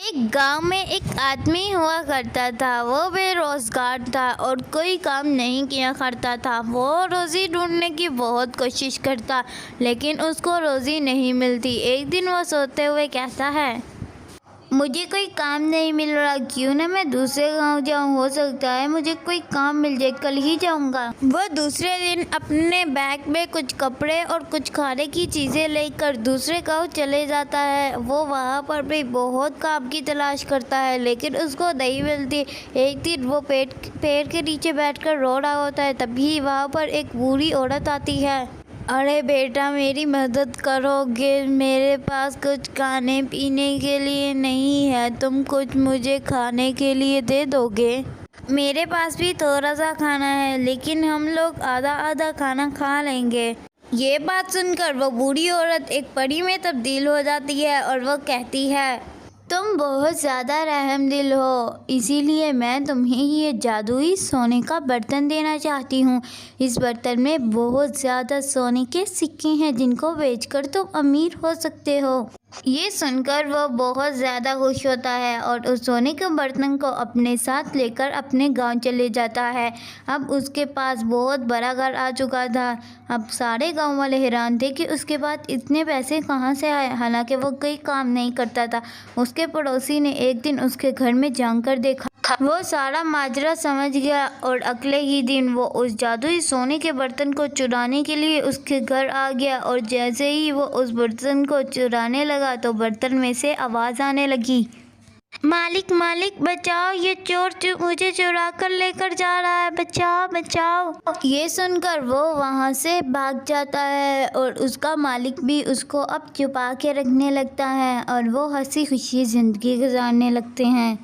ایک گاؤں میں ایک آدمی ہوا کرتا تھا۔ وہ بے روزگار تھا اور کوئی کام نہیں کیا کرتا تھا۔ وہ روزی ڈھونڈنے کی بہت کوشش کرتا لیکن اس کو روزی نہیں ملتی۔ ایک دن وہ سوتے ہوئے کہتا ہے، مجھے کوئی کام نہیں مل رہا، کیوں نہ میں دوسرے گاؤں جاؤں، ہو سکتا ہے مجھے کوئی کام مل جائے، کل ہی جاؤں گا۔ وہ دوسرے دن اپنے بیگ میں کچھ کپڑے اور کچھ کھانے کی چیزیں لے کر دوسرے گاؤں چلے جاتا ہے۔ وہ وہاں پر بھی بہت کام کی تلاش کرتا ہے لیکن اس کو نہیں ملتی۔ ایک دن وہ پیڑ کے نیچے بیٹھ کر رو رہا ہوتا ہے، تبھی وہاں پر ایک بوڑھی عورت آتی ہے۔ ارے بیٹا، میری مدد کرو گے؟ میرے پاس کچھ کھانے پینے کے لیے نہیں ہے، تم کچھ مجھے کھانے کے لیے دے دو گے؟ میرے پاس بھی تھوڑا سا کھانا ہے لیکن ہم لوگ آدھا آدھا کھانا کھا لیں گے۔ یہ بات سن کر وہ بوڑھی عورت ایک پری میں تبدیل ہو جاتی ہے اور وہ کہتی ہے، تم بہت زیادہ رحم دل ہو، اسی لیے میں تمہیں یہ جادوئی سونے کا برتن دینا چاہتی ہوں۔ اس برتن میں بہت زیادہ سونے کے سکے ہیں جن کو بیچ کر تم امیر ہو سکتے ہو۔ یہ سن کر وہ بہت زیادہ خوش ہوتا ہے اور اس سونے کے برتن کو اپنے ساتھ لے کر اپنے گاؤں چلے جاتا ہے۔ اب اس کے پاس بہت بڑا گھر آ چکا تھا۔ اب سارے گاؤں والے حیران تھے کہ اس کے پاس اتنے پیسے کہاں سے آئے، حالانکہ وہ کوئی کام نہیں کرتا تھا۔ اس کے پڑوسی نے ایک دن اس کے گھر میں جا کر دیکھا۔ وہ سارا ماجرا سمجھ گیا اور اگلے ہی دن وہ اس جادوئی سونے کے برتن کو چرانے کے لیے اس کے گھر آ گیا، اور جیسے ہی وہ اس برتن کو چرانے لگا تو برتن میں سے آواز آنے لگی، مالک مالک بچاؤ، یہ چور مجھے چرا کر لے کر جا رہا ہے، بچاؤ بچاؤ۔ یہ سن کر وہ وہاں سے بھاگ جاتا ہے اور اس کا مالک بھی اس کو اب چھپا کے رکھنے لگتا ہے اور وہ ہنسی خوشی زندگی گزارنے لگتے ہیں۔